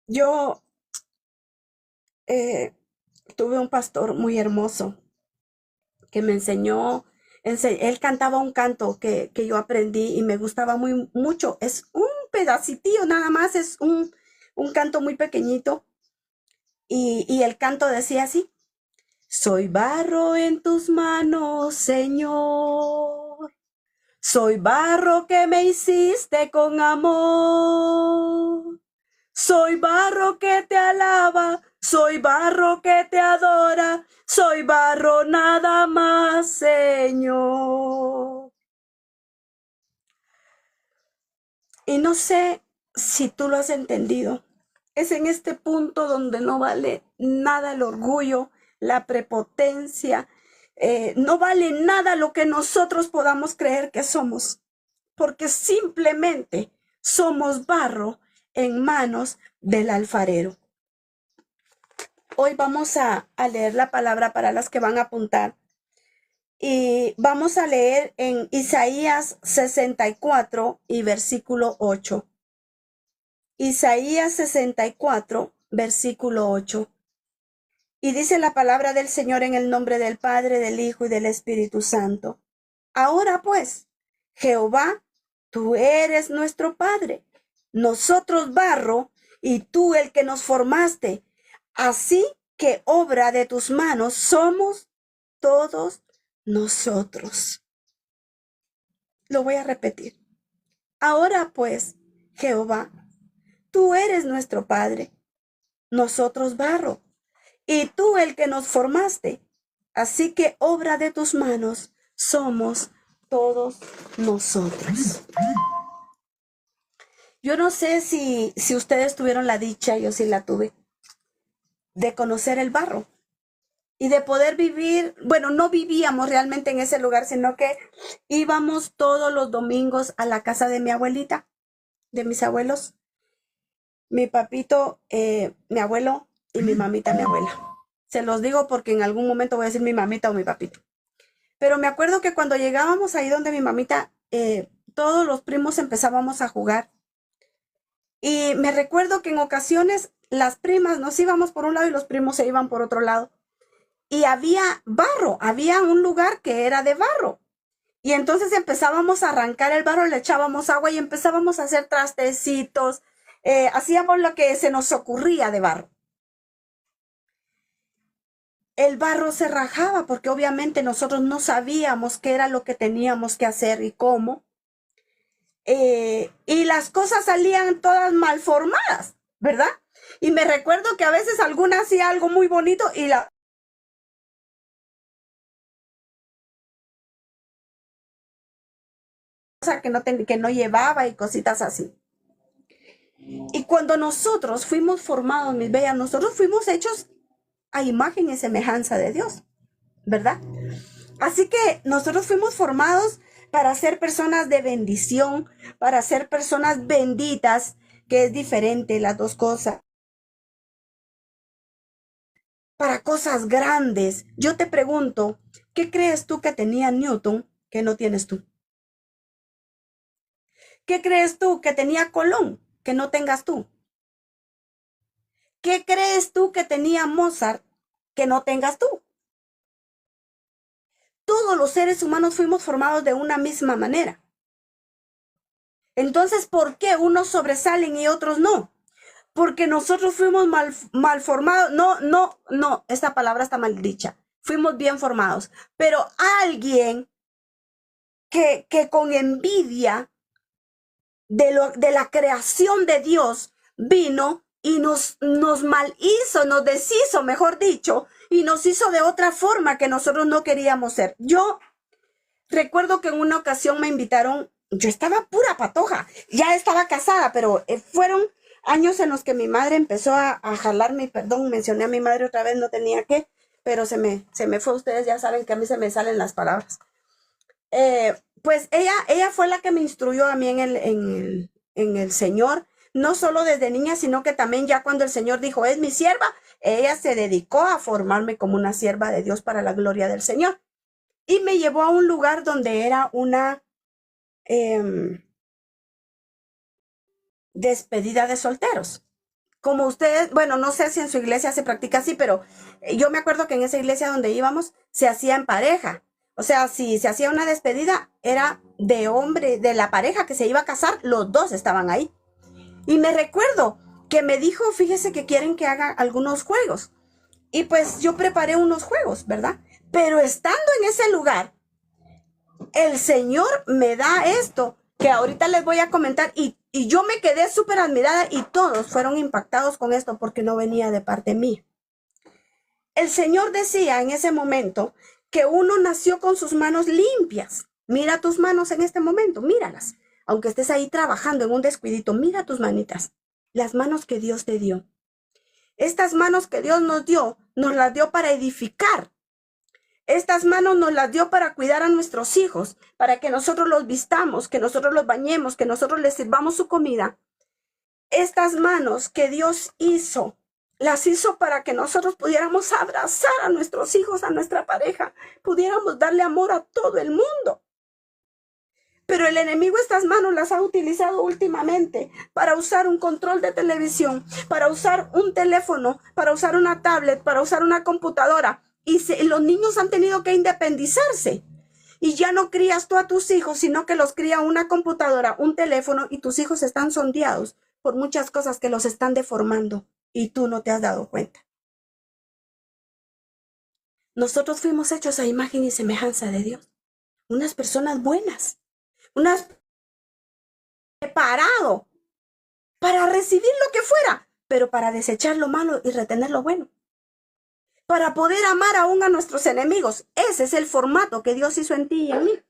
Yo tuve un pastor muy hermoso que me enseñó, él cantaba un canto que yo aprendí y me gustaba muy mucho. Es un pedacitillo nada más, es un canto muy pequeñito y el canto decía así: soy barro en tus manos, Señor. Soy barro que me hiciste con amor. Soy barro que te alaba, soy barro que te adora, soy barro nada más, Señor. Y no sé si tú lo has entendido. Es en este punto donde no vale nada el orgullo, la prepotencia, no vale nada lo que nosotros podamos creer que somos, porque simplemente somos barro en manos del alfarero. Hoy vamos a leer la palabra para las que van a apuntar. Y vamos a leer en Isaías 64 y versículo 8. Isaías 64, versículo 8. Y dice la palabra del Señor en el nombre del Padre, del Hijo y del Espíritu Santo. Ahora pues, Jehová, tú eres nuestro Padre, nosotros barro, y tú el que nos formaste. Así que obra de tus manos somos todos nosotros. Lo voy a repetir. Ahora pues, Jehová, tú eres nuestro Padre, nosotros barro, y tú el que nos formaste. Así que obra de tus manos somos todos nosotros. Yo no sé si ustedes tuvieron la dicha, yo sí la tuve, de conocer el barro y de poder vivir. Bueno, no vivíamos realmente en ese lugar, sino que íbamos todos los domingos a la casa de mi abuelita, de mis abuelos, mi papito, mi abuelo y mi mamita, mi abuela. Se los digo porque en algún momento voy a decir mi mamita o mi papito. Pero me acuerdo que cuando llegábamos ahí donde mi mamita, todos los primos empezábamos a jugar. Y me recuerdo que en ocasiones las primas nos íbamos por un lado y los primos se iban por otro lado. Y había barro, había un lugar que era de barro. Y entonces empezábamos a arrancar el barro, le echábamos agua y empezábamos a hacer trastecitos. Hacíamos lo que se nos ocurría de barro. El barro se rajaba porque obviamente nosotros no sabíamos qué era lo que teníamos que hacer y cómo. Y las cosas salían todas mal formadas, ¿verdad? Y me recuerdo que a veces alguna hacía algo muy bonito y la cosa que no llevaba y cositas así. Y cuando nosotros fuimos formados, mis bellas, nosotros fuimos hechos a imagen y semejanza de Dios, ¿verdad? Así que nosotros fuimos formados para ser personas de bendición, para ser personas benditas, que es diferente las dos cosas, para cosas grandes. Yo te pregunto, ¿qué crees tú que tenía Newton que no tienes tú? ¿Qué crees tú que tenía Colón que no tengas tú? ¿Qué crees tú que tenía Mozart que no tengas tú? Todos los seres humanos fuimos formados de una misma manera. Entonces, ¿por qué unos sobresalen y otros no? Porque nosotros fuimos mal formados. No, esta palabra está mal dicha. Fuimos bien formados. Pero alguien que con envidia de la creación de Dios vino y nos mal hizo, nos deshizo, mejor dicho, y nos hizo de otra forma que nosotros no queríamos ser. Yo recuerdo que en una ocasión me invitaron, yo estaba pura patoja, ya estaba casada, pero fueron años en los que mi madre empezó a jalarme, perdón, mencioné a mi madre otra vez, no tenía que, pero se me fue, ustedes ya saben que a mí se me salen las palabras. Pues ella fue la que me instruyó a mí en el Señor, no solo desde niña, sino que también ya cuando el Señor dijo, es mi sierva, ella se dedicó a formarme como una sierva de Dios para la gloria del Señor. Y me llevó a un lugar donde era una, eh, despedida de solteros. Como ustedes, bueno, no sé si en su iglesia se practica así, pero yo me acuerdo que en esa iglesia donde íbamos se hacía en pareja. O sea, si se hacía una despedida, era de hombre, de la pareja que se iba a casar, los dos estaban ahí. Y me recuerdo que me dijo, fíjese que quieren que haga algunos juegos. Y pues yo preparé unos juegos, ¿verdad? Pero estando en ese lugar, el Señor me da esto que ahorita les voy a comentar y yo me quedé súper admirada y todos fueron impactados con esto porque no venía de parte mía. El Señor decía en ese momento que uno nació con sus manos limpias. Mira tus manos en este momento, míralas. Aunque estés ahí trabajando en un descuidito, mira tus manitas, las manos que Dios te dio. Estas manos que Dios nos las dio para edificar. Estas manos nos las dio para cuidar a nuestros hijos, para que nosotros los vistamos, que nosotros los bañemos, que nosotros les sirvamos su comida. Estas manos que Dios hizo, las hizo para que nosotros pudiéramos abrazar a nuestros hijos, a nuestra pareja, pudiéramos darle amor a todo el mundo. Pero el enemigo estas manos las ha utilizado últimamente para usar un control de televisión, para usar un teléfono, para usar una tablet, para usar una computadora. Y los niños han tenido que independizarse. Y ya no crías tú a tus hijos, sino que los cría una computadora, un teléfono, y tus hijos están sondeados por muchas cosas que los están deformando. Y tú no te has dado cuenta. Nosotros fuimos hechos a imagen y semejanza de Dios. Unas personas buenas. Unas preparado para recibir lo que fuera, pero para desechar lo malo y retener lo bueno. Para poder amar aún a nuestros enemigos. Ese es el formato que Dios hizo en ti y en mí.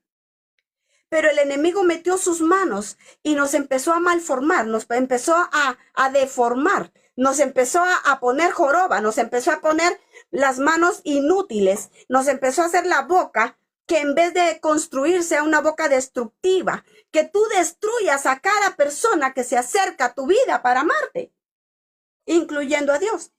Pero el enemigo metió sus manos y nos empezó a malformar, nos empezó a deformar, nos empezó a poner joroba, nos empezó a poner las manos inútiles, nos empezó a hacer la boca que en vez de construir sea una boca destructiva, que tú destruyas a cada persona que se acerca a tu vida para amarte, incluyendo a Dios.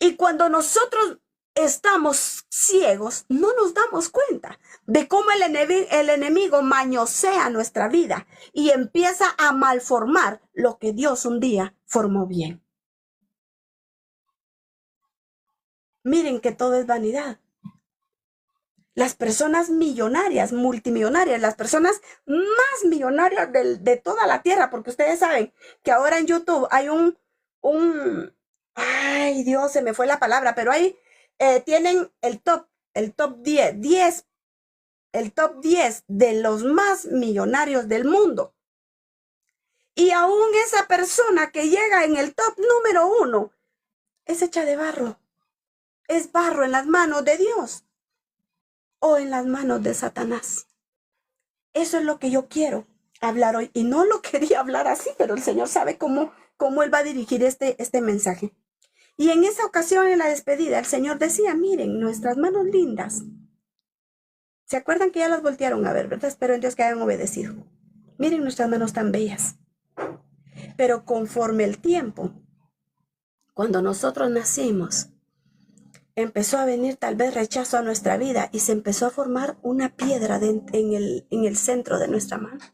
Y cuando nosotros estamos ciegos, no nos damos cuenta de cómo el enemigo mañosea nuestra vida y empieza a malformar lo que Dios un día formó bien. Miren que todo es vanidad. Las personas millonarias, multimillonarias, las personas más millonarias de toda la tierra, porque ustedes saben que ahora en YouTube hay ay Dios, se me fue la palabra, pero ahí tienen el top 10, el top 10 de los más millonarios del mundo. Y aún esa persona que llega en el top número 1 es hecha de barro. Es barro en las manos de Dios o en las manos de Satanás. Eso es lo que yo quiero hablar hoy. Y no lo quería hablar así, pero el Señor sabe cómo Él va a dirigir este mensaje. Y en esa ocasión, en la despedida, el Señor decía, miren, nuestras manos lindas. ¿Se acuerdan que ya las voltearon a ver, verdad? Espero en Dios que hayan obedecido. Miren nuestras manos tan bellas. Pero conforme el tiempo, cuando nosotros nacimos, empezó a venir tal vez rechazo a nuestra vida y se empezó a formar una piedra en el centro de nuestra mano.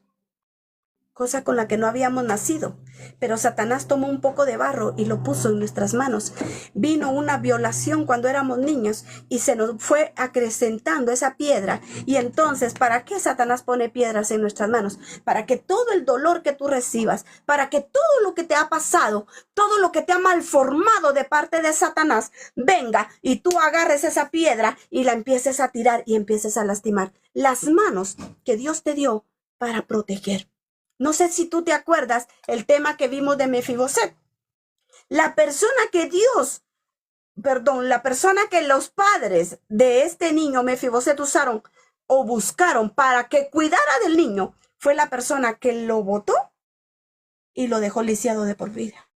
Cosa con la que no habíamos nacido. Pero Satanás tomó un poco de barro y lo puso en nuestras manos. Vino una violación cuando éramos niños y se nos fue acrecentando esa piedra. Y entonces, ¿para qué Satanás pone piedras en nuestras manos? Para que todo el dolor que tú recibas, para que todo lo que te ha pasado, todo lo que te ha malformado de parte de Satanás, venga y tú agarres esa piedra y la empieces a tirar y empieces a lastimar. Las manos que Dios te dio para proteger. No sé si tú te acuerdas el tema que vimos de Mefiboset. La persona que los padres de este niño Mefiboset usaron o buscaron para que cuidara del niño fue la persona que lo botó y lo dejó lisiado de por vida.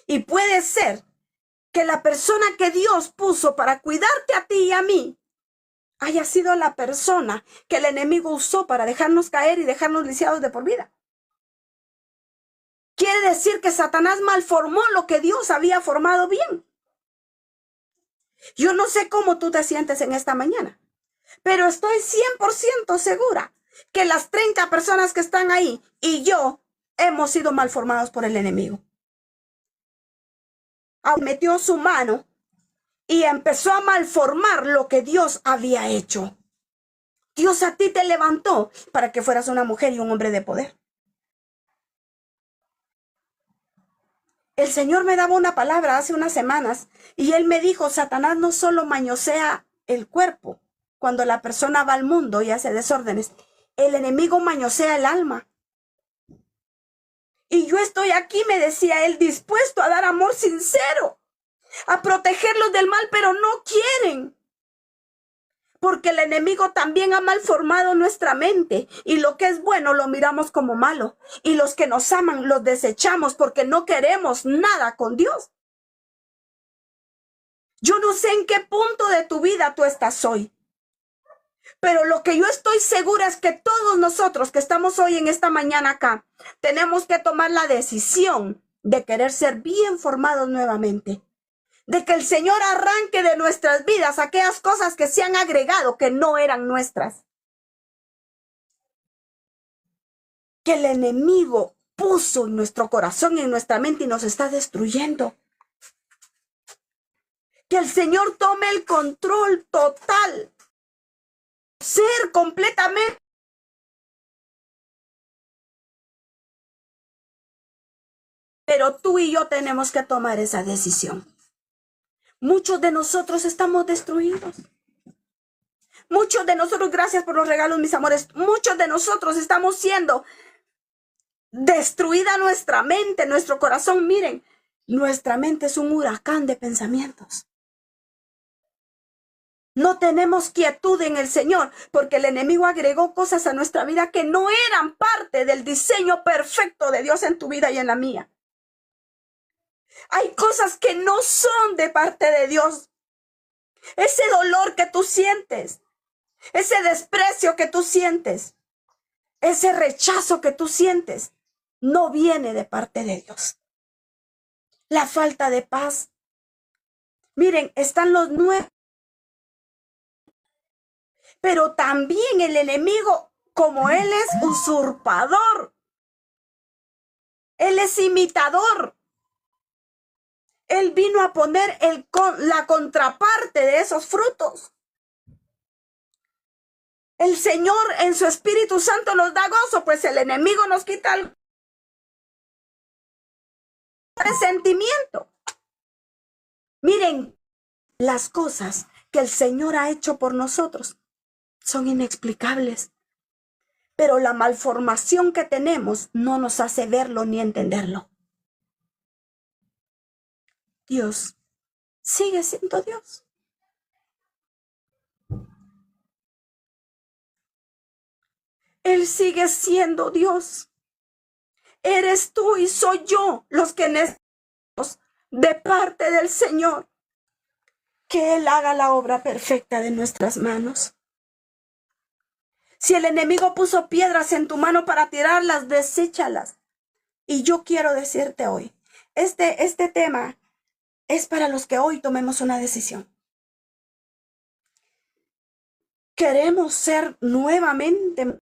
Y puede ser que la persona que Dios puso para cuidarte a ti y a mí haya sido la persona que el enemigo usó para dejarnos caer y dejarnos lisiados de por vida. Quiere decir que Satanás malformó lo que Dios había formado bien. Yo no sé cómo tú te sientes en esta mañana, Pero estoy 100% segura que las 30 personas que están ahí y yo hemos sido malformados por el enemigo. Metió su mano y empezó a malformar lo que Dios había hecho. Dios a ti te levantó para que fueras una mujer y un hombre de poder. El Señor me daba una palabra hace unas semanas y Él me dijo, Satanás no solo mañosea el cuerpo cuando la persona va al mundo y hace desórdenes, el enemigo mañosea el alma. Y yo estoy aquí, me decía Él, dispuesto a dar amor sincero, a protegerlos del mal, pero no quieren. Porque el enemigo también ha malformado nuestra mente y lo que es bueno lo miramos como malo y los que nos aman los desechamos porque no queremos nada con Dios. Yo no sé en qué punto de tu vida tú estás hoy, pero lo que yo estoy segura es que todos nosotros que estamos hoy en esta mañana acá tenemos que tomar la decisión de querer ser bien formados nuevamente. De que el Señor arranque de nuestras vidas aquellas cosas que se han agregado, que no eran nuestras. Que el enemigo puso en nuestro corazón y en nuestra mente y nos está destruyendo. Que el Señor tome el control total. Ser completamente. Pero tú y yo tenemos que tomar esa decisión. Muchos de nosotros estamos destruidos. Muchos de nosotros, gracias por los regalos, mis amores, muchos de nosotros estamos siendo destruida nuestra mente, nuestro corazón. Miren, nuestra mente es un huracán de pensamientos. No tenemos quietud en el Señor porque el enemigo agregó cosas a nuestra vida que no eran parte del diseño perfecto de Dios en tu vida y en la mía. Hay cosas que no son de parte de Dios. Ese dolor que tú sientes, ese desprecio que tú sientes, ese rechazo que tú sientes, no viene de parte de Dios. La falta de paz. Miren, están los nuevos. Pero también el enemigo, como él es usurpador, él es imitador. Él vino a poner la contraparte de esos frutos. El Señor en su Espíritu Santo nos da gozo, pues el enemigo nos quita el resentimiento. Miren, las cosas que el Señor ha hecho por nosotros son inexplicables, pero la malformación que tenemos no nos hace verlo ni entenderlo. Dios sigue siendo Dios. Él sigue siendo Dios. Eres tú y soy yo los que necesitamos de parte del Señor que Él haga la obra perfecta de nuestras manos. Si el enemigo puso piedras en tu mano para tirarlas, deséchalas. Y yo quiero decirte hoy, este tema es para los que hoy tomemos una decisión. Queremos ser nuevamente.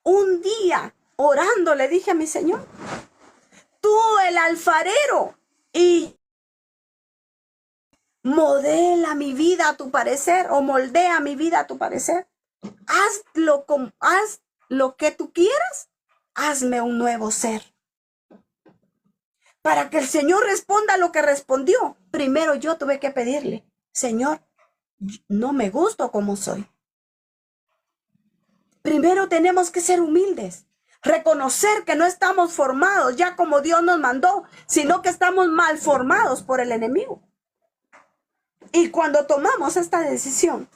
Un día orando le dije a mi Señor, tú el alfarero y modela mi vida a tu parecer o moldea mi vida a tu parecer. Haz lo que tú quieras. Hazme un nuevo ser. Para que el Señor responda lo que respondió, primero yo tuve que pedirle, Señor, no me gusto como soy. Primero tenemos que ser humildes, reconocer que no estamos formados ya como Dios nos mandó, sino que estamos mal formados por el enemigo. Y cuando tomamos esta decisión,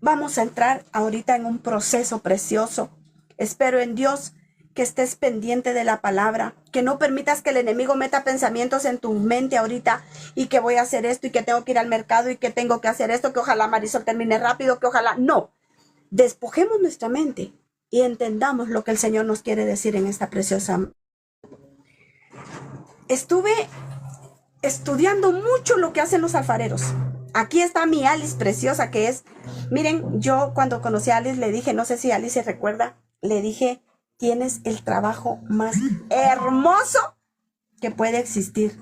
vamos a entrar ahorita en un proceso precioso. Espero en Dios que estés pendiente de la palabra, que no permitas que el enemigo meta pensamientos en tu mente ahorita y que voy a hacer esto y que tengo que ir al mercado y que tengo que hacer esto, que ojalá Marisol termine rápido, que ojalá no. Despojemos nuestra mente y entendamos lo que el Señor nos quiere decir en esta preciosa. Estuve estudiando mucho lo que hacen los alfareros. Aquí está mi Alice preciosa, que es, miren, yo cuando conocí a Alice le dije, no sé si Alice se recuerda, le dije, tienes el trabajo más hermoso que puede existir,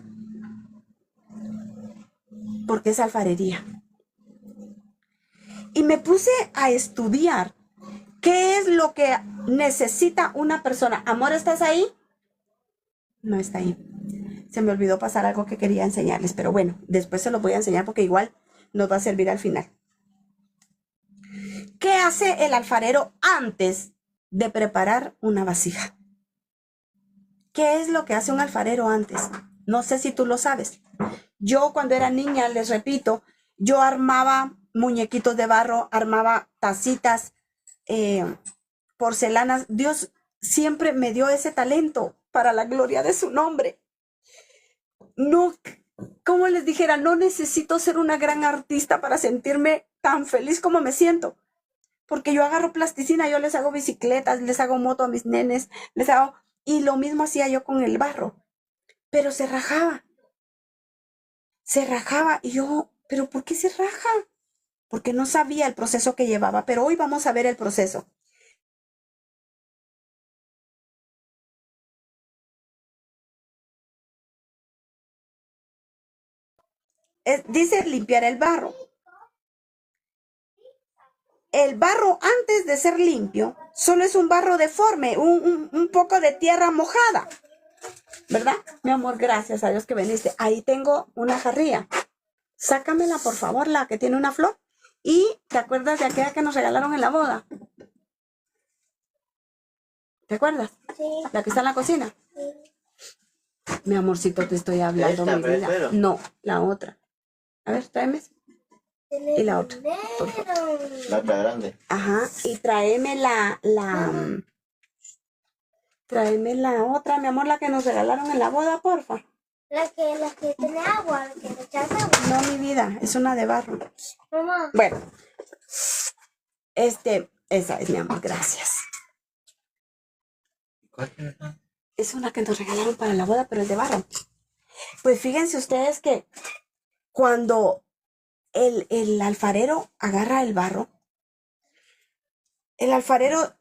porque es alfarería. Y me puse a estudiar qué es lo que necesita una persona. Amor, ¿estás ahí? No está ahí. Se me olvidó pasar algo que quería enseñarles, pero bueno, después se lo voy a enseñar porque igual nos va a servir al final. ¿Qué hace el alfarero antes de preparar una vasija? ¿Qué es lo que hace un alfarero antes? No sé si tú lo sabes. Yo cuando era niña, les repito, yo armaba muñequitos de barro, armaba tacitas, porcelanas. Dios siempre me dio ese talento para la gloria de su nombre. No, como les dijera, no necesito ser una gran artista para sentirme tan feliz como me siento. Porque yo agarro plasticina, yo les hago bicicletas, les hago moto a mis nenes, les hago... Y lo mismo hacía yo con el barro. Pero se rajaba. Se rajaba. Y yo, ¿pero por qué se raja? Porque no sabía el proceso que llevaba. Pero hoy vamos a ver el proceso. Dice limpiar el barro. El barro antes de ser limpio solo es un barro deforme, un poco de tierra mojada, ¿verdad? Mi amor, gracias a Dios que viniste. Ahí tengo una jarrilla. Sácamela, por favor, la que tiene una flor. Y ¿te acuerdas de aquella que nos regalaron en la boda? ¿Te acuerdas? Sí. La que está en la cocina. Sí. Mi amorcito, te estoy hablando, mi vida. No, la otra. A ver, tráeme. Y la otra. Por favor. La otra grande. Ajá. Y tráeme tráeme la otra, mi amor, la que nos regalaron en la boda, porfa. La que tiene agua, la que le echas agua. No, mi vida, es una de barro. Mamá. Bueno, esa es mi amor, gracias. Es una que nos regalaron para la boda, pero es de barro. Pues fíjense ustedes que cuando el alfarero agarra el barro, el alfarero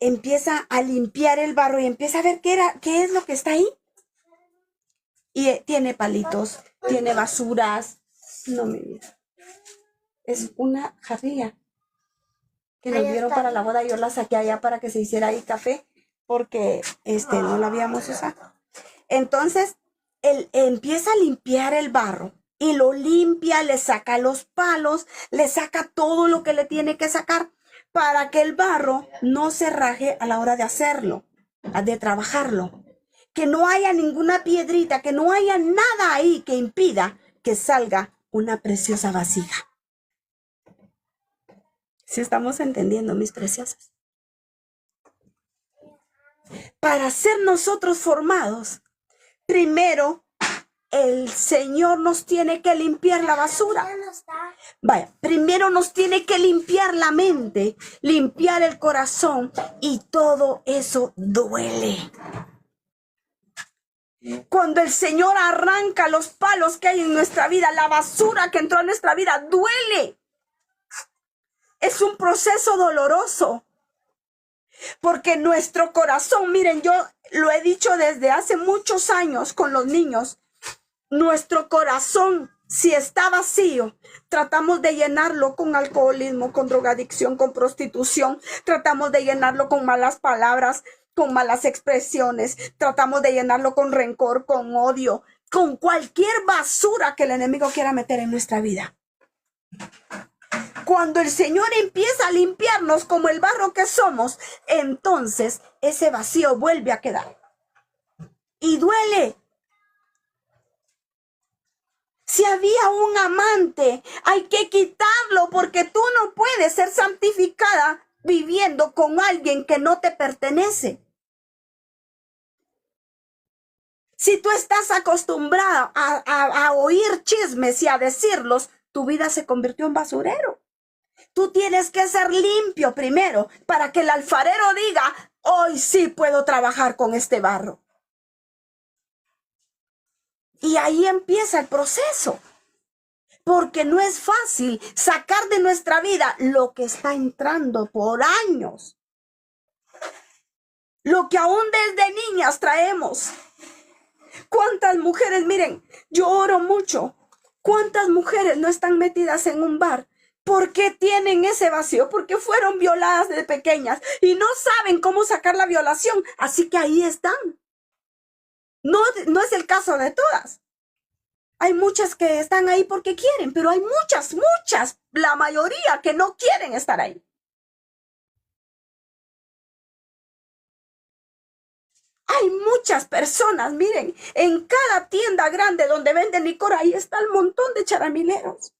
empieza a limpiar el barro y empieza a ver qué es lo que está ahí. Y tiene palitos, tiene basuras. No, mi vida. Es una jarrilla que nos dieron para la boda. Yo la saqué allá para que se hiciera ahí café porque no la habíamos usado. Entonces, él empieza a limpiar el barro y lo limpia, le saca los palos, le saca todo lo que le tiene que sacar para que el barro no se raje a la hora de hacerlo, de trabajarlo. Que no haya ninguna piedrita, que no haya nada ahí que impida que salga una preciosa vasija. ¿Sí estamos entendiendo, mis preciosas? Para ser nosotros formados, primero el Señor nos tiene que limpiar la basura. Vaya, primero nos tiene que limpiar la mente, limpiar el corazón, y todo eso duele. Cuando el Señor arranca los palos que hay en nuestra vida, la basura que entró en nuestra vida, duele. Es un proceso doloroso. Porque nuestro corazón, miren, yo lo he dicho desde hace muchos años con los niños, nuestro corazón, si está vacío, tratamos de llenarlo con alcoholismo, con drogadicción, con prostitución, tratamos de llenarlo con malas palabras, con malas expresiones, tratamos de llenarlo con rencor, con odio, con cualquier basura que el enemigo quiera meter en nuestra vida. Cuando el Señor empieza a limpiarnos como el barro que somos, entonces ese vacío vuelve a quedar. Y duele. Si había un amante, hay que quitarlo porque tú no puedes ser santificada viviendo con alguien que no te pertenece. Si tú estás acostumbrada a oír chismes y a decirlos, tu vida se convirtió en basurero. Tú tienes que ser limpio primero para que el alfarero diga, hoy sí puedo trabajar con este barro. Y ahí empieza el proceso. Porque no es fácil sacar de nuestra vida lo que está entrando por años. Lo que aún desde niñas traemos. ¿Cuántas mujeres, miren, yo oro mucho? ¿Cuántas mujeres no están metidas en un bar? ¿Por qué tienen ese vacío? Porque fueron violadas de pequeñas y no saben cómo sacar la violación. Así que ahí están. No es el caso de todas. Hay muchas que están ahí porque quieren, pero hay muchas, la mayoría que no quieren estar ahí. Hay muchas personas, miren, en cada tienda grande donde venden licor, ahí está el montón de charamileros.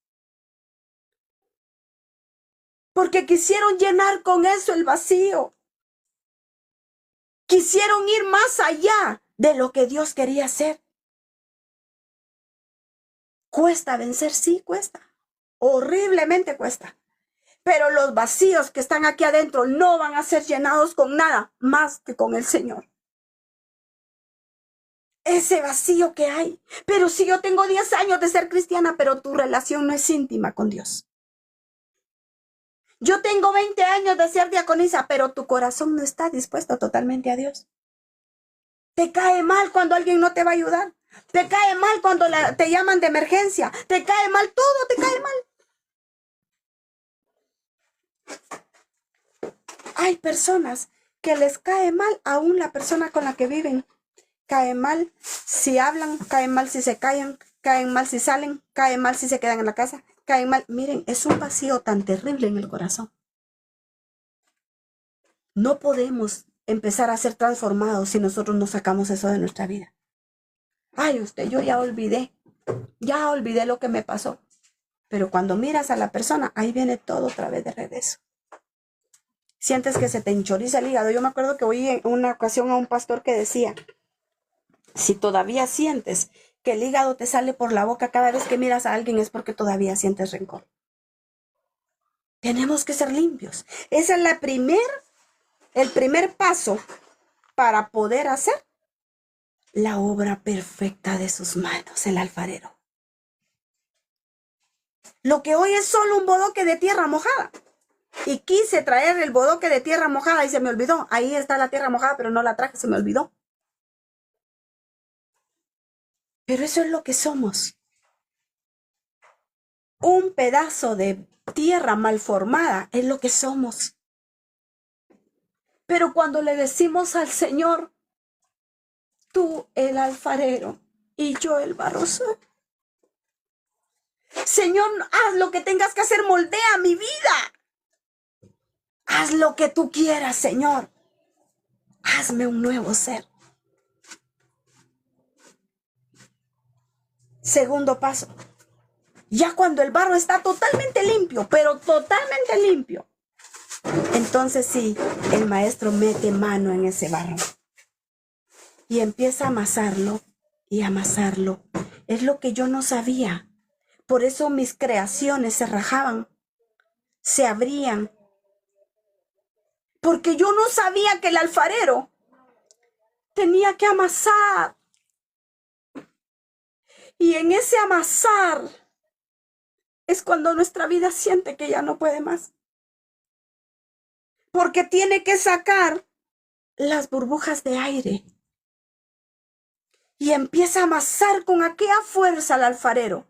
Porque quisieron llenar con eso el vacío. Quisieron ir más allá de lo que Dios quería hacer. Cuesta vencer, sí, cuesta. Horriblemente cuesta. Pero los vacíos que están aquí adentro no van a ser llenados con nada más que con el Señor. Ese vacío que hay. Pero si yo tengo 10 años de ser cristiana, pero tu relación no es íntima con Dios. Yo tengo 20 años de ser diaconisa, pero tu corazón no está dispuesto totalmente a Dios. Te cae mal cuando alguien no te va a ayudar. Te cae mal cuando te llaman de emergencia. Te cae mal, todo te cae mal. Hay personas que les cae mal aún la persona con la que viven. Cae mal si hablan, cae mal si se callan, caen mal si salen, cae mal si se quedan en la casa, caen mal. Miren, es un vacío tan terrible en el corazón. No podemos empezar a ser transformados si nosotros no sacamos eso de nuestra vida. Ay, yo ya olvidé lo que me pasó. Pero cuando miras a la persona, ahí viene todo otra vez de regreso. Sientes que se te enchoriza el hígado. Yo me acuerdo que oí en una ocasión a un pastor que decía, si todavía sientes que el hígado te sale por la boca cada vez que miras a alguien es porque todavía sientes rencor. Tenemos que ser limpios. Ese es el primer paso para poder hacer la obra perfecta de sus manos, el alfarero. Lo que hoy es solo un bodoque de tierra mojada. Y quise traer el bodoque de tierra mojada y se me olvidó. Ahí está la tierra mojada, pero no la traje, se me olvidó. Pero eso es lo que somos. Un pedazo de tierra mal formada es lo que somos. Pero cuando le decimos al Señor, tú el alfarero y yo el barro soy. Señor, haz lo que tengas que hacer, moldea mi vida. Haz lo que tú quieras, Señor. Hazme un nuevo ser. Segundo paso. Ya cuando el barro está totalmente limpio, pero totalmente limpio, entonces sí, el maestro mete mano en ese barro y empieza a amasarlo y amasarlo. Es lo que yo no sabía. Por eso mis creaciones se rajaban, se abrían. Porque yo no sabía que el alfarero tenía que amasar. Y en ese amasar es cuando nuestra vida siente que ya no puede más. Porque tiene que sacar las burbujas de aire. Y empieza a amasar con aquella fuerza al alfarero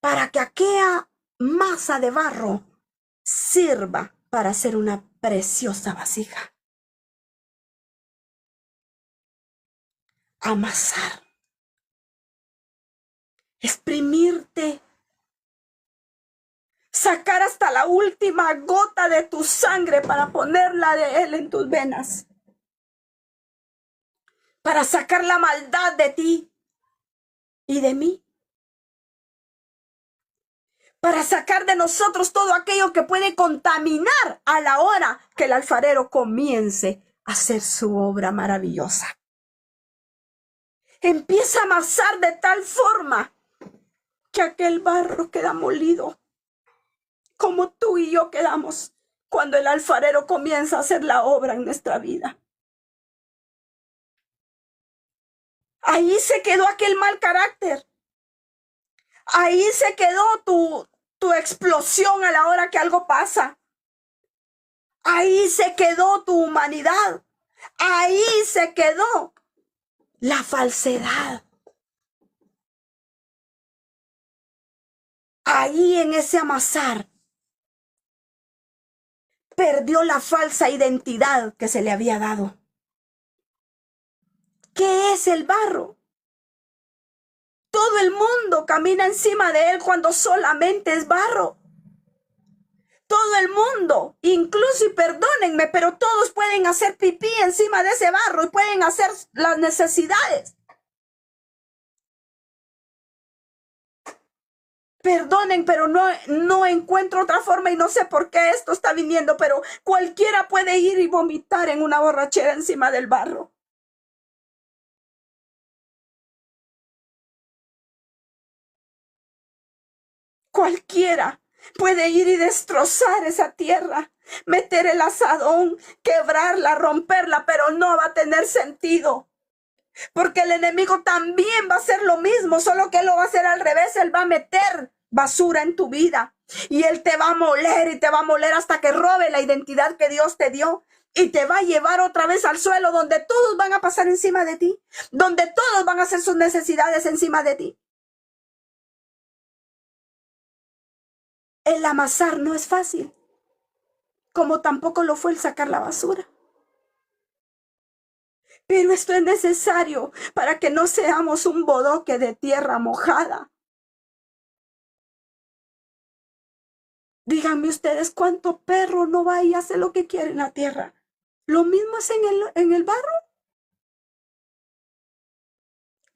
para que aquella masa de barro sirva para hacer una preciosa vasija. Amasar. Exprimirte. Sacar hasta la última gota de tu sangre para ponerla de Él en tus venas. Para sacar la maldad de ti y de mí. Para sacar de nosotros todo aquello que puede contaminar a la hora que el alfarero comience a hacer su obra maravillosa. Empieza a amasar de tal forma que aquel barro queda molido, como tú y yo quedamos cuando el alfarero comienza a hacer la obra en nuestra vida. Ahí se quedó aquel mal carácter. Ahí se quedó tu explosión a la hora que algo pasa. Ahí se quedó tu humanidad. Ahí se quedó la falsedad. Ahí en ese amasar perdió la falsa identidad que se le había dado. ¿Qué es el barro? Todo el mundo camina encima de él cuando solamente es barro. Todo el mundo, incluso, y perdónenme, pero todos pueden hacer pipí encima de ese barro y pueden hacer las necesidades. Perdonen, pero no encuentro otra forma y no sé por qué esto está viniendo, pero cualquiera puede ir y vomitar en una borrachera encima del barro. Cualquiera puede ir y destrozar esa tierra, meter el asadón, quebrarla, romperla, pero no va a tener sentido. Porque el enemigo también va a hacer lo mismo, solo que él lo va a hacer al revés. Él va a meter basura en tu vida y él te va a moler y te va a moler hasta que robe la identidad que Dios te dio y te va a llevar otra vez al suelo donde todos van a pasar encima de ti, donde todos van a hacer sus necesidades encima de ti. El amasar no es fácil, como tampoco lo fue el sacar la basura. Pero esto es necesario para que no seamos un bodoque de tierra mojada. Díganme ustedes cuánto perro no va y hace lo que quiere en la tierra. Lo mismo es en el barro.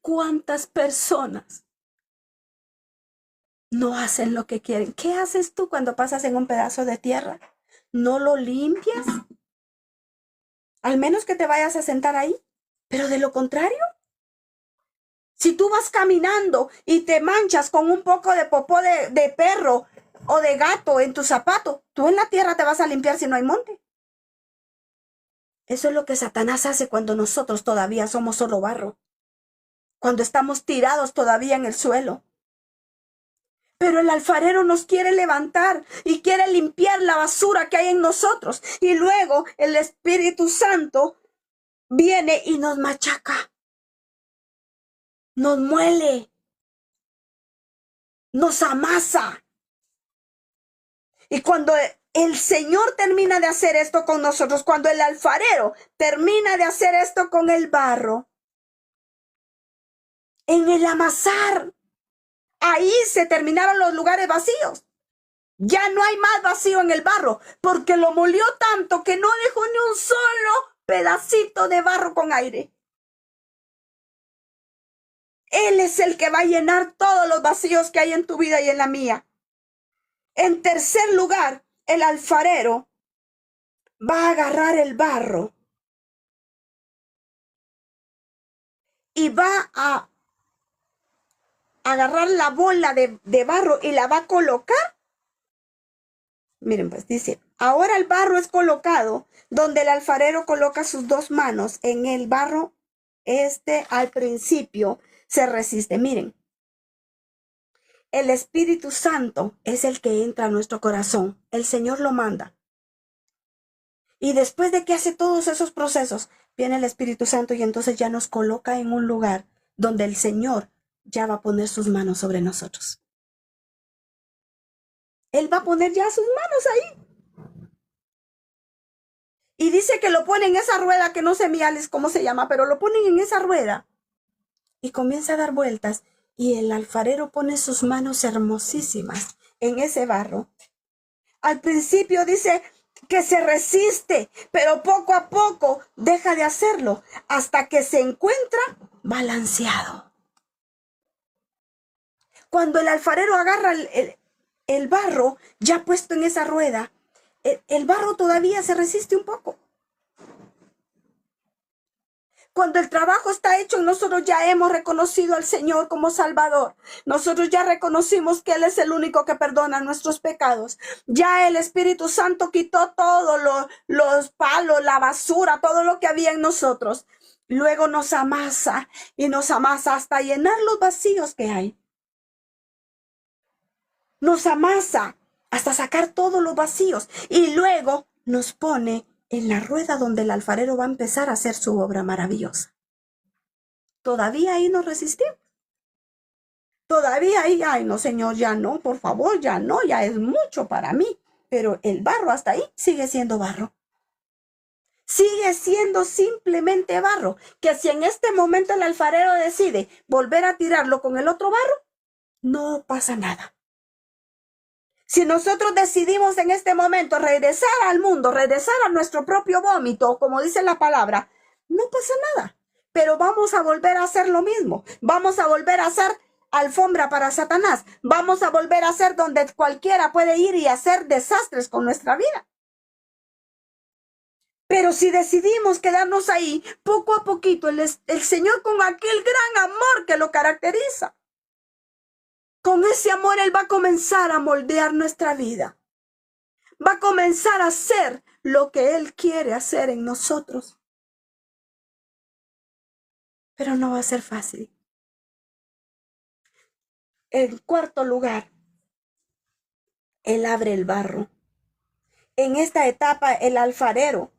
¿Cuántas personas no hacen lo que quieren? ¿Qué haces tú cuando pasas en un pedazo de tierra? ¿No lo limpias? Al menos que te vayas a sentar ahí. Pero de lo contrario, si tú vas caminando y te manchas con un poco de popó de perro o de gato en tu zapato, tú en la tierra te vas a limpiar si no hay monte. Eso es lo que Satanás hace cuando nosotros todavía somos solo barro, cuando estamos tirados todavía en el suelo. Pero el alfarero nos quiere levantar y quiere limpiar la basura que hay en nosotros. Y luego el Espíritu Santo viene y nos machaca, nos muele, nos amasa. Y cuando el Señor termina de hacer esto con nosotros, cuando el alfarero termina de hacer esto con el barro, en el amasar, ahí se terminaron los lugares vacíos. Ya no hay más vacío en el barro, porque lo molió tanto que no dejó ni un solo pedacito de barro con aire. Él es el que va a llenar todos los vacíos que hay en tu vida y en la mía. En tercer lugar, el alfarero va a agarrar el barro y va a agarrar la bola de barro y la va a colocar. Miren, pues dice, ahora el barro es colocado donde el alfarero coloca sus dos manos en el barro. Al principio se resiste. Miren, el Espíritu Santo es el que entra a nuestro corazón. El Señor lo manda. Y después de que hace todos esos procesos, viene el Espíritu Santo y entonces ya nos coloca en un lugar donde el Señor ya va a poner sus manos sobre nosotros. Él va a poner ya sus manos ahí. Y dice que lo pone en esa rueda, que no sé miales cómo se llama, pero lo ponen en esa rueda. Y comienza a dar vueltas. Y el alfarero pone sus manos hermosísimas en ese barro. Al principio dice que se resiste, pero poco a poco deja de hacerlo hasta que se encuentra balanceado. Cuando el alfarero agarra el barro ya puesto en esa rueda, el barro todavía se resiste un poco. Cuando el trabajo está hecho, nosotros ya hemos reconocido al Señor como Salvador. Nosotros ya reconocimos que Él es el único que perdona nuestros pecados. Ya el Espíritu Santo quitó todos los palos, la basura, todo lo que había en nosotros. Luego nos amasa y nos amasa hasta llenar los vacíos que hay. Nos amasa hasta sacar todos los vacíos y luego nos pone en la rueda donde el alfarero va a empezar a hacer su obra maravillosa. Todavía ahí nos resistimos. Todavía ahí, ay no Señor, ya no, por favor, ya no, ya es mucho para mí. Pero el barro hasta ahí sigue siendo barro. Sigue siendo simplemente barro. Que si en este momento el alfarero decide volver a tirarlo con el otro barro, no pasa nada. Si nosotros decidimos en este momento regresar al mundo, regresar a nuestro propio vómito, como dice la palabra, no pasa nada. Pero vamos a volver a hacer lo mismo. Vamos a volver a hacer alfombra para Satanás. Vamos a volver a hacer donde cualquiera puede ir y hacer desastres con nuestra vida. Pero si decidimos quedarnos ahí, poco a poquito, el Señor, con aquel gran amor que lo caracteriza, con ese amor Él va a comenzar a moldear nuestra vida. Va a comenzar a hacer lo que Él quiere hacer en nosotros. Pero no va a ser fácil. En cuarto lugar, Él abre el barro. En esta etapa, el alfarero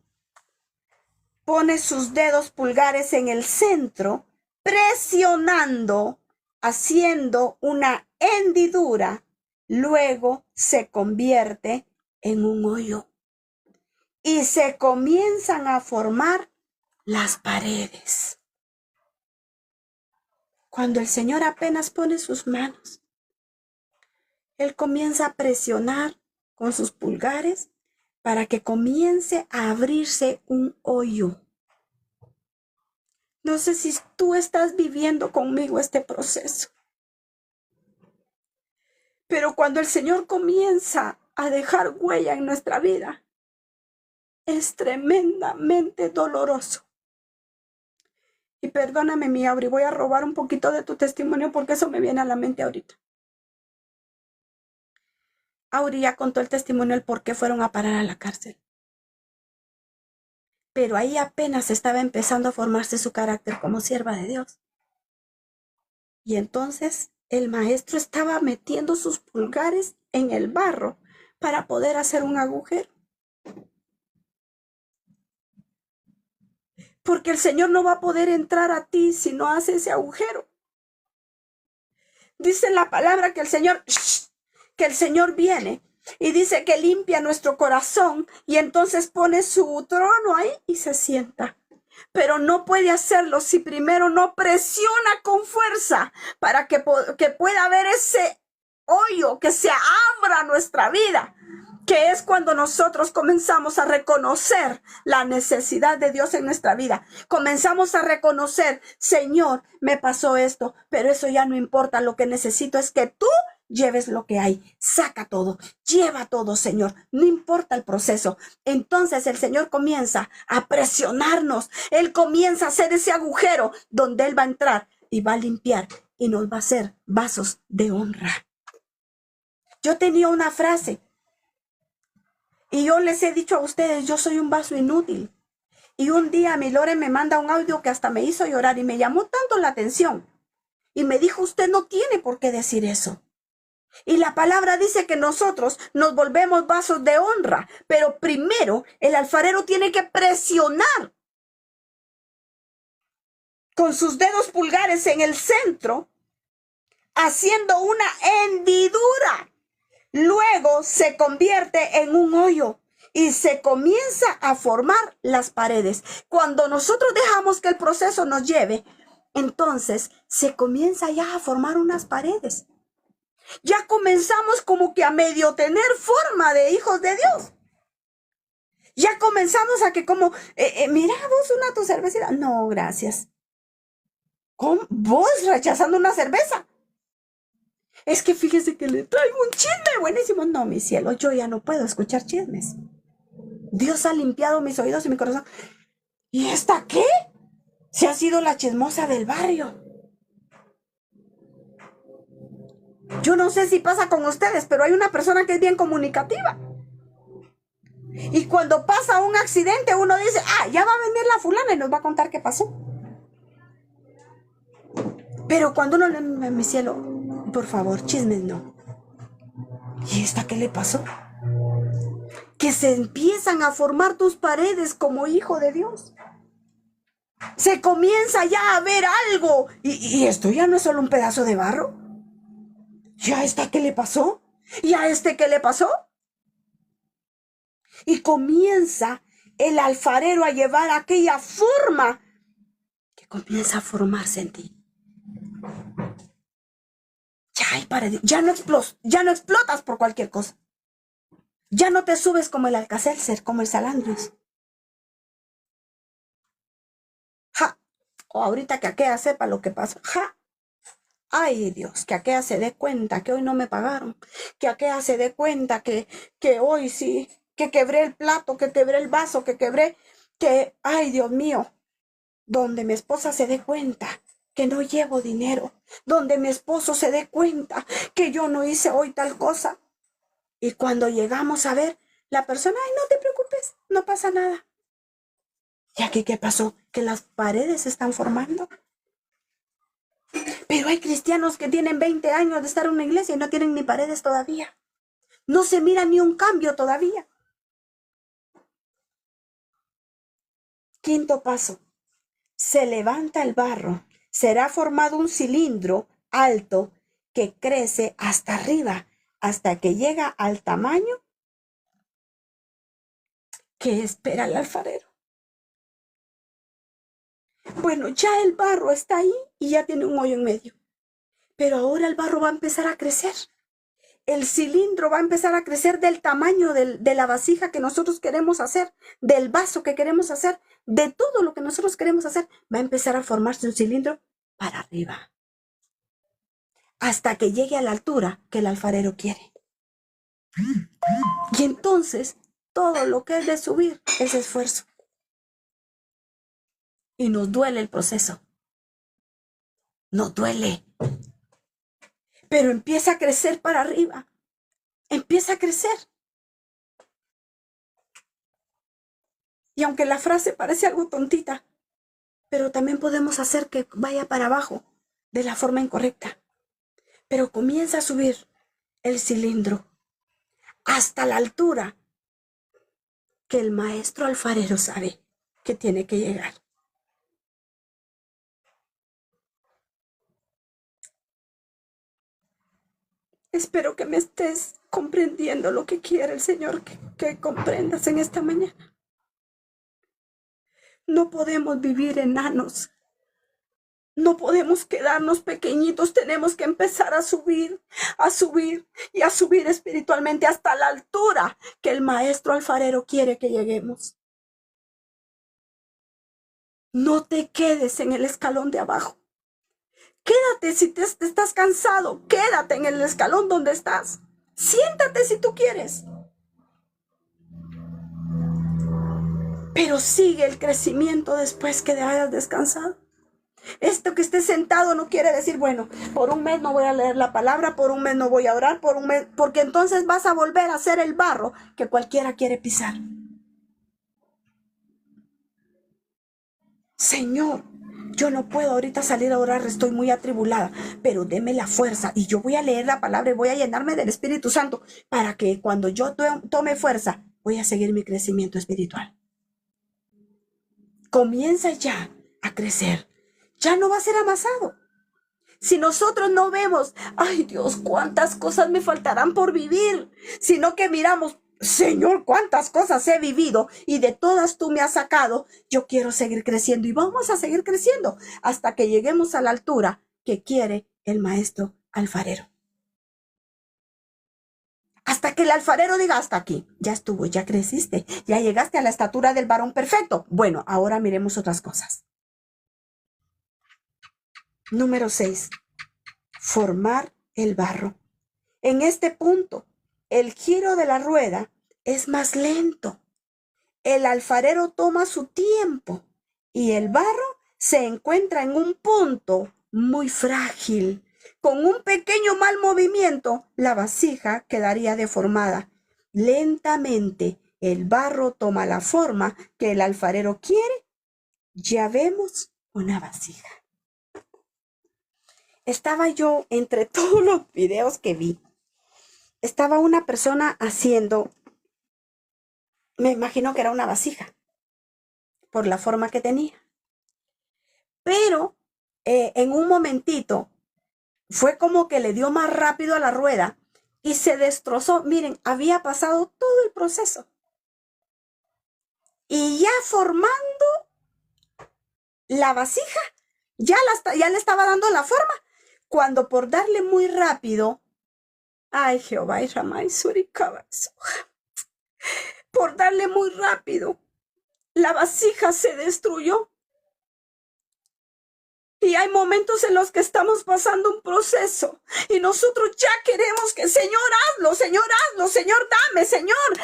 pone sus dedos pulgares en el centro, presionando, haciendo una hendidura. Luego se convierte en un hoyo y se comienzan a formar las paredes. Cuando el Señor apenas pone sus manos, Él comienza a presionar con sus pulgares para que comience a abrirse un hoyo. No sé si tú estás viviendo conmigo este proceso, pero cuando el Señor comienza a dejar huella en nuestra vida, es tremendamente doloroso. Y perdóname, mi Auri, voy a robar un poquito de tu testimonio porque eso me viene a la mente ahorita. Auri ya contó el testimonio del por qué fueron a parar a la cárcel. Pero ahí apenas estaba empezando a formarse su carácter como sierva de Dios. Y entonces el maestro estaba metiendo sus pulgares en el barro para poder hacer un agujero. Porque el Señor no va a poder entrar a ti si no hace ese agujero. Dice la palabra que el Señor viene y dice que limpia nuestro corazón y entonces pone su trono ahí y se sienta. Pero no puede hacerlo si primero no presiona con fuerza para que pueda haber ese hoyo, que se abra nuestra vida, que es cuando nosotros comenzamos a reconocer la necesidad de Dios en nuestra vida. Comenzamos a reconocer, Señor, me pasó esto, pero eso ya no importa. Lo que necesito es que tú lleves lo que hay, saca todo, lleva todo, Señor, no importa el proceso. Entonces el Señor comienza a presionarnos, Él comienza a hacer ese agujero donde Él va a entrar y va a limpiar y nos va a hacer vasos de honra. Yo tenía una frase y yo les he dicho a ustedes, yo soy un vaso inútil. Y un día mi Lore me manda un audio que hasta me hizo llorar y me llamó tanto la atención. Y me dijo, usted no tiene por qué decir eso. Y la palabra dice que nosotros nos volvemos vasos de honra, pero primero el alfarero tiene que presionar con sus dedos pulgares en el centro, haciendo una hendidura. Luego se convierte en un hoyo y se comienza a formar las paredes. Cuando nosotros dejamos que el proceso nos lleve, entonces se comienza ya a formar unas paredes. Ya comenzamos como que a medio tener forma de hijos de Dios. Ya comenzamos a que como, mira vos tu cervecita. No, gracias. ¿Cómo? ¿Vos rechazando una cerveza? Es que fíjese que le traigo un chisme buenísimo. No, mi cielo, yo ya no puedo escuchar chismes. Dios ha limpiado mis oídos y mi corazón. ¿Y esta qué? Se ha sido la chismosa del barrio. Yo no sé si pasa con ustedes, pero hay una persona que es bien comunicativa. Y cuando pasa un accidente, uno dice, ya va a venir la fulana y nos va a contar qué pasó. Pero cuando uno le mi cielo, por favor, chismes no. ¿Y esta qué le pasó? Que se empiezan a formar tus paredes como hijo de Dios. Se comienza ya a ver algo. Y esto ya no es solo un pedazo de barro. ¿Y a esta qué le pasó? ¿Y a este qué le pasó? Y comienza el alfarero a llevar aquella forma que comienza a formarse en ti. Ya hay paredes, ya no explotas por cualquier cosa. Ya no te subes como el Alcacelser, como el Salandrius. Ja. O ahorita que aquella sepa lo que pasó. Ja. Ay, Dios, que aquella se dé cuenta que hoy no me pagaron. Que aquella se dé cuenta que hoy sí, que quebré el plato, que quebré el vaso, ay, Dios mío. Donde mi esposa se dé cuenta que no llevo dinero. Donde mi esposo se dé cuenta que yo no hice hoy tal cosa. Y cuando llegamos a ver, la persona, ay, no te preocupes, no pasa nada. ¿Y aquí qué pasó? Que las paredes se están formando. Pero hay cristianos que tienen 20 años de estar en una iglesia y no tienen ni paredes todavía. No se mira ni un cambio todavía. Quinto paso. Se levanta el barro. Será formado un cilindro alto que crece hasta arriba, hasta que llega al tamaño que espera el alfarero. Bueno, ya el barro está ahí y ya tiene un hoyo en medio. Pero ahora el barro va a empezar a crecer. El cilindro va a empezar a crecer del tamaño de la vasija que nosotros queremos hacer, del vaso que queremos hacer, de todo lo que nosotros queremos hacer. Va a empezar a formarse un cilindro para arriba, hasta que llegue a la altura que el alfarero quiere. Y entonces todo lo que es de subir es esfuerzo. Y nos duele el proceso. Nos duele. Pero empieza a crecer para arriba. Empieza a crecer. Y aunque la frase parece algo tontita, pero también podemos hacer que vaya para abajo de la forma incorrecta. Pero comienza a subir el cilindro hasta la altura que el maestro alfarero sabe que tiene que llegar. Espero que me estés comprendiendo lo que quiere el Señor que comprendas en esta mañana. No podemos vivir enanos. No podemos quedarnos pequeñitos, tenemos que empezar a subir y a subir espiritualmente hasta la altura que el maestro alfarero quiere que lleguemos. No te quedes en el escalón de abajo. Quédate si te estás cansado, quédate en el escalón donde estás. Siéntate si tú quieres. Pero sigue el crecimiento después que te hayas descansado. Esto que estés sentado no quiere decir, bueno, por un mes no voy a leer la palabra, por un mes no voy a orar, por un mes, porque entonces vas a volver a ser el barro que cualquiera quiere pisar. Señor, yo no puedo ahorita salir a orar, estoy muy atribulada, pero deme la fuerza y yo voy a leer la palabra y voy a llenarme del Espíritu Santo para que cuando yo tome fuerza, voy a seguir mi crecimiento espiritual. Comienza ya a crecer. Ya no va a ser amasado. Si nosotros no vemos, ay Dios, cuántas cosas me faltarán por vivir, sino que miramos, Señor, cuántas cosas he vivido y de todas tú me has sacado, yo quiero seguir creciendo y vamos a seguir creciendo hasta que lleguemos a la altura que quiere el maestro alfarero. Hasta que el alfarero diga, hasta aquí, ya estuvo, ya creciste, ya llegaste a la estatura del varón perfecto. Bueno, ahora miremos otras cosas. Número 6. Formar el barro. En este punto, el giro de la rueda es más lento. El alfarero toma su tiempo y el barro se encuentra en un punto muy frágil. Con un pequeño mal movimiento, la vasija quedaría deformada. Lentamente, el barro toma la forma que el alfarero quiere. Ya vemos una vasija. estaba yo entre todos los videos que vi, estaba una persona haciendo, me imagino que era una vasija, por la forma que tenía. Pero en un momentito fue como que le dio más rápido a la rueda y se destrozó. Miren, había pasado todo el proceso. Y ya formando la vasija, ya le estaba dando la forma. Cuando por darle muy rápido, ay Jehová, por darle muy rápido, la vasija se destruyó. Y hay momentos en los que estamos pasando un proceso y nosotros ya queremos que, Señor, hazlo, Señor, dame, Señor.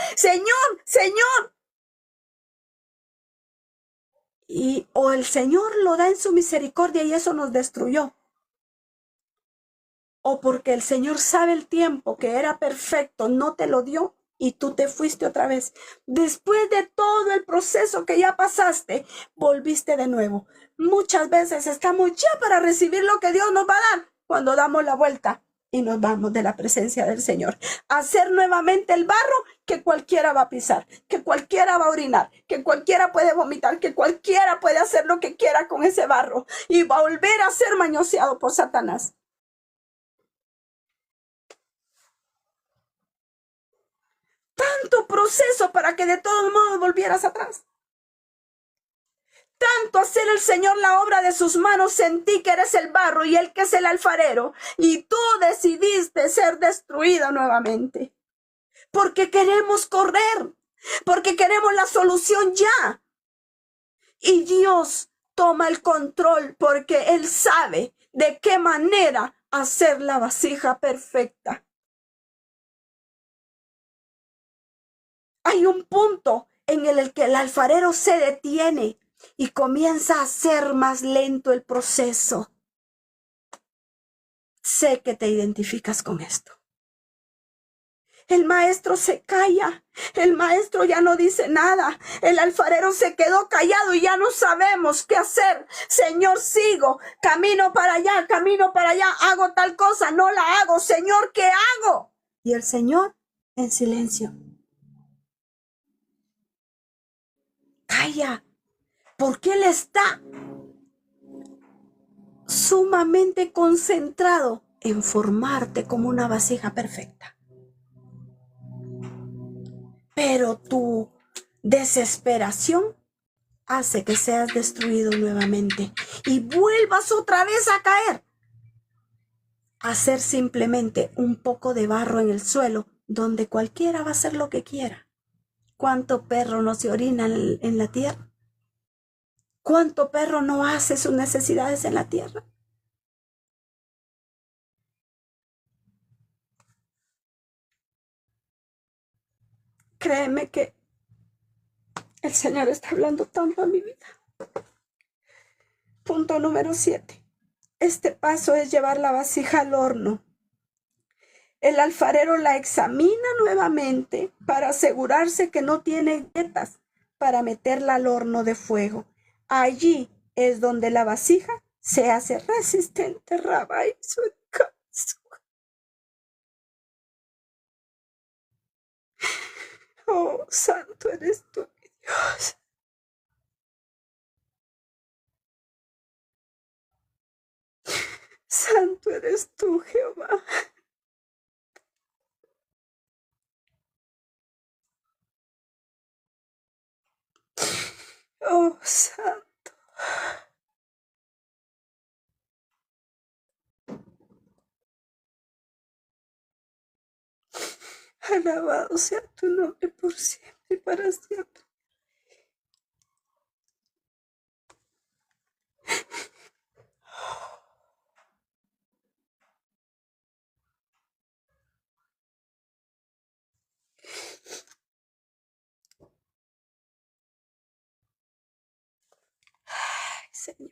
Y o el Señor lo da en su misericordia y eso nos destruyó. O porque el Señor sabe el tiempo que era perfecto, no te lo dio y tú te fuiste otra vez. Después de todo el proceso que ya pasaste, volviste de nuevo. Muchas veces estamos ya para recibir lo que Dios nos va a dar cuando damos la vuelta y nos vamos de la presencia del Señor. Hacer nuevamente el barro que cualquiera va a pisar, que cualquiera va a orinar, que cualquiera puede vomitar, que cualquiera puede hacer lo que quiera con ese barro y volver a ser mañoseado por Satanás. Tanto proceso para que de todos modos volvieras atrás. Tanto hacer el Señor la obra de sus manos, sentí que eres el barro y Él que es el alfarero, y tú decidiste ser destruida nuevamente. Porque queremos correr, porque queremos la solución ya. Y Dios toma el control porque Él sabe de qué manera hacer la vasija perfecta. Hay un punto en el que el alfarero se detiene y comienza a ser más lento el proceso. Sé que te identificas con esto. El maestro se calla, el maestro ya no dice nada, el alfarero se quedó callado y ya no sabemos qué hacer. Señor, sigo, camino para allá, hago tal cosa, no la hago. Señor, ¿qué hago? Y el Señor en silencio. Calla, porque Él está sumamente concentrado en formarte como una vasija perfecta. Pero tu desesperación hace que seas destruido nuevamente y vuelvas otra vez a caer, a ser simplemente un poco de barro en el suelo donde cualquiera va a hacer lo que quiera. ¿Cuánto perro no se orina en la tierra? ¿Cuánto perro no hace sus necesidades en la tierra? Créeme que el Señor está hablando tanto a mi vida. Punto número 7. Este paso es llevar la vasija al horno. El alfarero la examina nuevamente para asegurarse que no tiene grietas para meterla al horno de fuego. Allí es donde la vasija se hace resistente. Oh, santo eres tú, mi Dios. Santo eres tú, Jehová. Oh, santo. Alabado sea tu nombre por siempre y para siempre. Ay, Señor.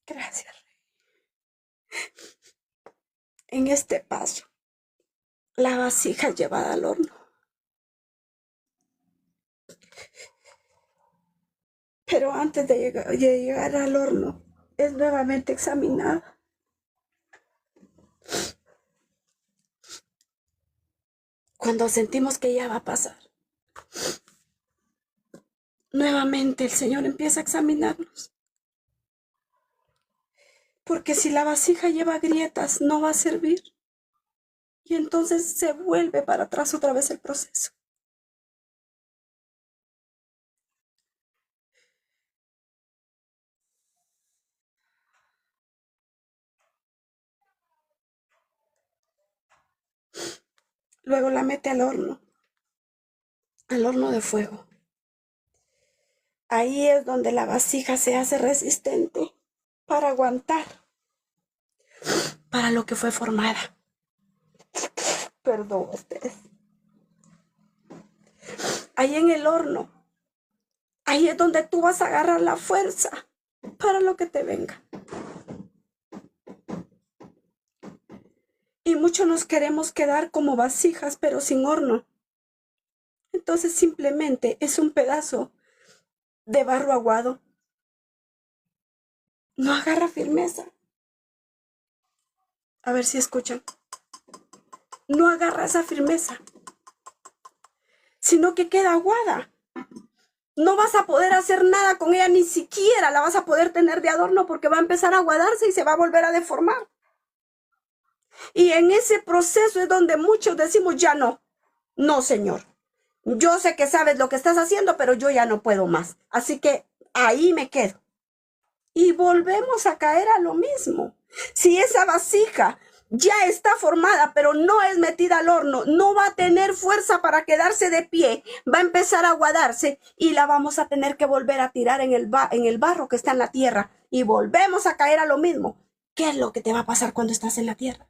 Gracias, Rey. En este paso, la vasija llevada al horno Pero antes de llegar al horno, es nuevamente examinada. Cuando sentimos que ya va a pasar, nuevamente el Señor empieza a examinarnos. Porque si la vasija lleva grietas, no va a servir. Y entonces se vuelve para atrás otra vez el proceso. Luego la mete al horno de fuego. Ahí es donde la vasija se hace resistente para aguantar para lo que fue formada. Perdón ustedes. Ahí en el horno, ahí es donde tú vas a agarrar la fuerza para lo que te venga. Y muchos nos queremos quedar como vasijas, pero sin horno. Entonces simplemente es un pedazo de barro aguado. No agarra firmeza. A ver si escuchan. No agarra esa firmeza, sino que queda aguada. No vas a poder hacer nada con ella, ni siquiera la vas a poder tener de adorno porque va a empezar a aguadarse y se va a volver a deformar. Y en ese proceso es donde muchos decimos ya no. No, Señor. Yo sé que sabes lo que estás haciendo, pero yo ya no puedo más. Así que ahí me quedo. Y volvemos a caer a lo mismo. Si esa vasija ya está formada, pero no es metida al horno, no va a tener fuerza para quedarse de pie, va a empezar a aguadarse y la vamos a tener que volver a tirar en el barro que está en la tierra y volvemos a caer a lo mismo. ¿Qué es lo que te va a pasar cuando estás en la tierra?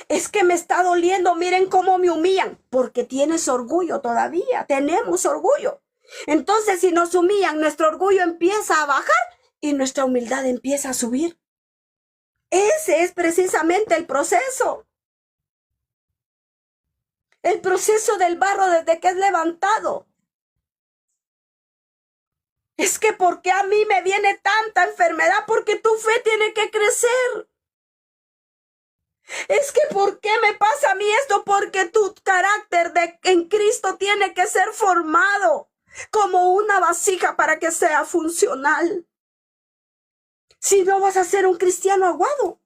Es que me está doliendo, miren cómo me humillan, porque tienes orgullo todavía, tenemos orgullo. Entonces, si nos humillan, nuestro orgullo empieza a bajar y nuestra humildad empieza a subir. Ese es precisamente el proceso. El proceso del barro desde que es levantado. Es que ¿por qué a mí me viene tanta enfermedad? Porque tu fe tiene que crecer. Es que ¿por qué me pasa a mí esto? Porque tu carácter en Cristo tiene que ser formado como una vasija para que sea funcional. Si no, vas a ser un cristiano aguado.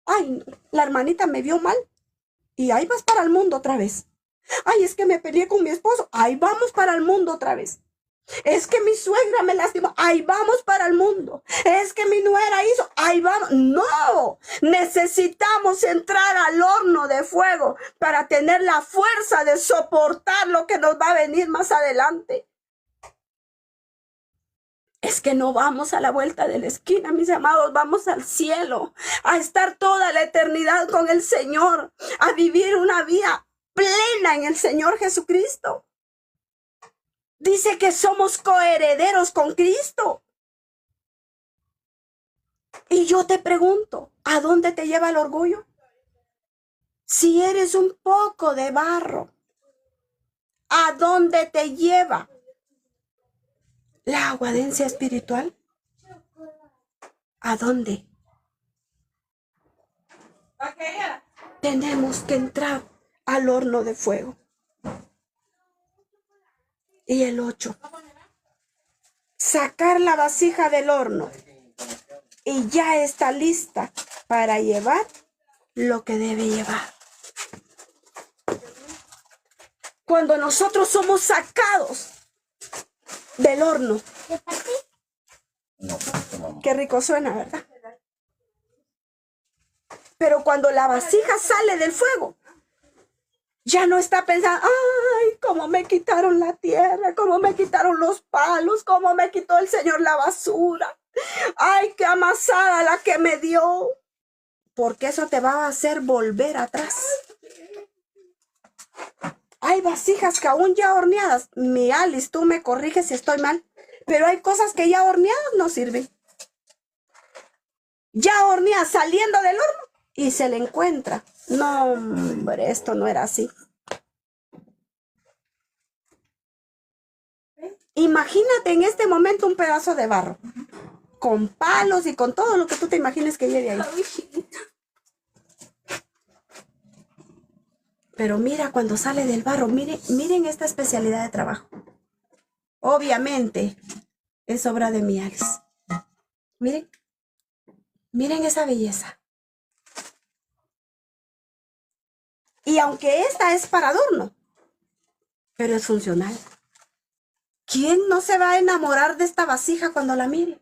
Ay, la hermanita me vio mal y ahí vas para el mundo otra vez. Ay, es que me peleé con mi esposo. Ahí vamos para el mundo otra vez. Es que mi suegra me lastimó. Ahí vamos para el mundo. Es que mi nuera hizo. Ahí vamos. No, necesitamos entrar al horno de fuego para tener la fuerza de soportar lo que nos va a venir más adelante. Es que no vamos a la vuelta de la esquina, mis amados, vamos al cielo, a estar toda la eternidad con el Señor, a vivir una vida plena en el Señor Jesucristo. Dice que somos coherederos con Cristo. Y yo te pregunto, ¿a dónde te lleva el orgullo? Si eres un poco de barro, ¿a dónde te lleva la aguadencia espiritual? ¿A dónde? Tenemos que entrar al horno de fuego. Y el 8. Sacar la vasija del horno. Y ya está lista para llevar lo que debe llevar. Cuando nosotros somos sacados del horno. Qué rico suena, ¿verdad? Pero cuando la vasija sale del fuego, ya no está pensando, ay, cómo me quitaron la tierra, cómo me quitaron los palos, cómo me quitó el Señor la basura. Ay, qué amasada la que me dio. Porque eso te va a hacer volver atrás. Hay vasijas que aún ya horneadas. Mi Alice, tú me corriges si estoy mal. Pero hay cosas que ya horneadas no sirven. Ya horneadas saliendo del horno y se le encuentra. No, hombre, esto no era así. Imagínate en este momento un pedazo de barro, con palos y con todo lo que tú te imagines que lleve ahí. Pero mira cuando sale del barro, miren esta especialidad de trabajo. Obviamente es obra de Miales. Miren esa belleza. Y aunque esta es para adorno, pero es funcional. ¿Quién no se va a enamorar de esta vasija cuando la mire?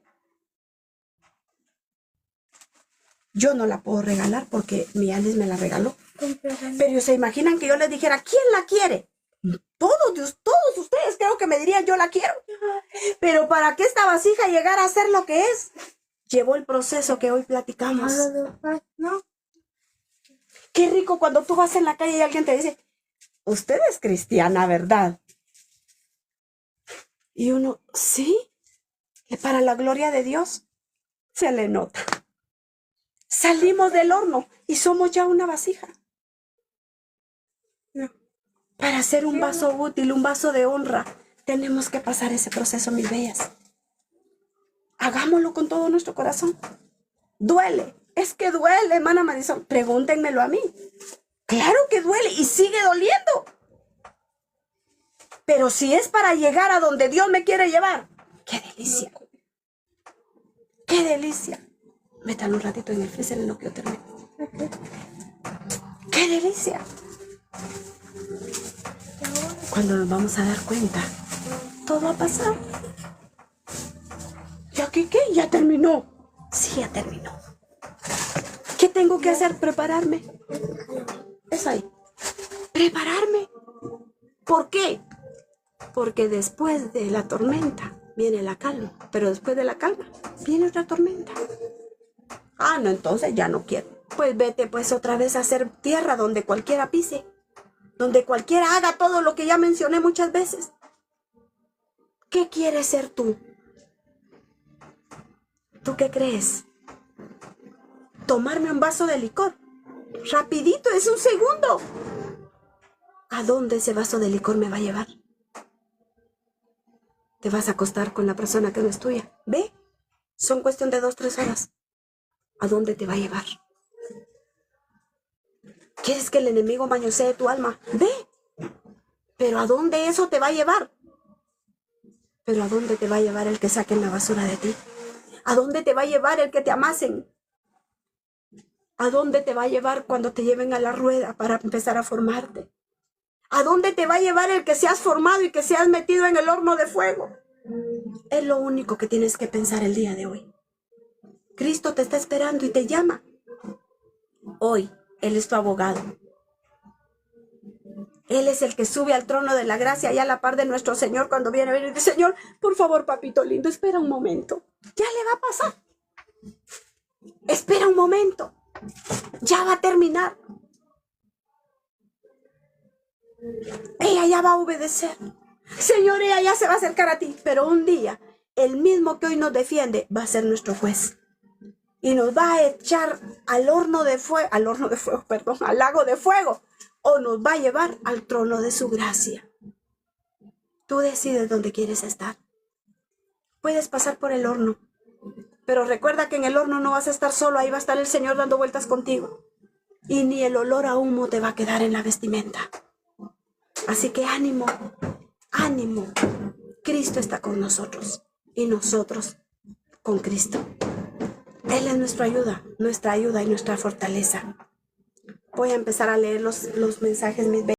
Yo no la puedo regalar porque mi Alice me la regaló. Pero se imaginan que yo les dijera, ¿quién la quiere? Todos ustedes creo que me dirían, yo la quiero. Pero para que esta vasija llegara a ser lo que es, llevó el proceso que hoy platicamos. No. Qué rico cuando tú vas en la calle y alguien te dice, usted es cristiana, ¿verdad? Y uno, sí, para la gloria de Dios, se le nota. Salimos del horno y somos ya una vasija. Para ser un vaso útil, un vaso de honra, tenemos que pasar ese proceso, mis bellas. Hagámoslo con todo nuestro corazón. Duele, es que duele, hermana Marisol. Pregúntenmelo a mí. Claro que duele y sigue doliendo. Pero si es para llegar a donde Dios me quiere llevar, ¡qué delicia! ¡Qué delicia! Métalo un ratito en el freezer en lo que yo termine. ¡Qué delicia! Cuando nos vamos a dar cuenta, todo ha pasado. ¿Y aquí qué? ¿Ya terminó? Sí, ya terminó. ¿Qué tengo que hacer? Prepararme. Es ahí. Prepararme. ¿Por qué? Porque después de la tormenta viene la calma, pero después de la calma viene otra tormenta. Ah, no, entonces ya no quiero. Pues vete pues otra vez a hacer tierra donde cualquiera pise, donde cualquiera haga todo lo que ya mencioné muchas veces. ¿Qué quieres ser tú? ¿Tú qué crees? ¿Tomarme un vaso de licor? Rapidito, es un segundo. ¿A dónde ese vaso de licor me va a llevar? Te vas a acostar con la persona que no es tuya. Ve, son cuestión de 2-3 horas. ¿A dónde te va a llevar? ¿Quieres que el enemigo mañosee tu alma? Ve. ¿Pero a dónde eso te va a llevar? ¿Pero a dónde te va a llevar el que saquen la basura de ti? ¿A dónde te va a llevar el que te amasen? ¿A dónde te va a llevar cuando te lleven a la rueda para empezar a formarte? ¿A dónde te va a llevar el que se has formado y que se has metido en el horno de fuego? Es lo único que tienes que pensar el día de hoy. Cristo te está esperando y te llama. Hoy, Él es tu abogado. Él es el que sube al trono de la gracia y a la par de nuestro Señor cuando viene a venir y dice, Señor, por favor, papito lindo, espera un momento. Ya le va a pasar. Espera un momento. Ya va a terminar. Ella ya va a obedecer. Señor, ella ya se va a acercar a ti. Pero un día, el mismo que hoy nos defiende va a ser nuestro juez. Y nos va a echar al lago de fuego. O nos va a llevar al trono de su gracia. Tú decides dónde quieres estar. Puedes pasar por el horno. Pero recuerda que en el horno no vas a estar solo. Ahí va a estar el Señor dando vueltas contigo. Y ni el olor a humo te va a quedar en la vestimenta. Así que ánimo, ánimo. Cristo está con nosotros y nosotros con Cristo. Él es nuestra ayuda y nuestra fortaleza. Voy a empezar a leer los mensajes, mis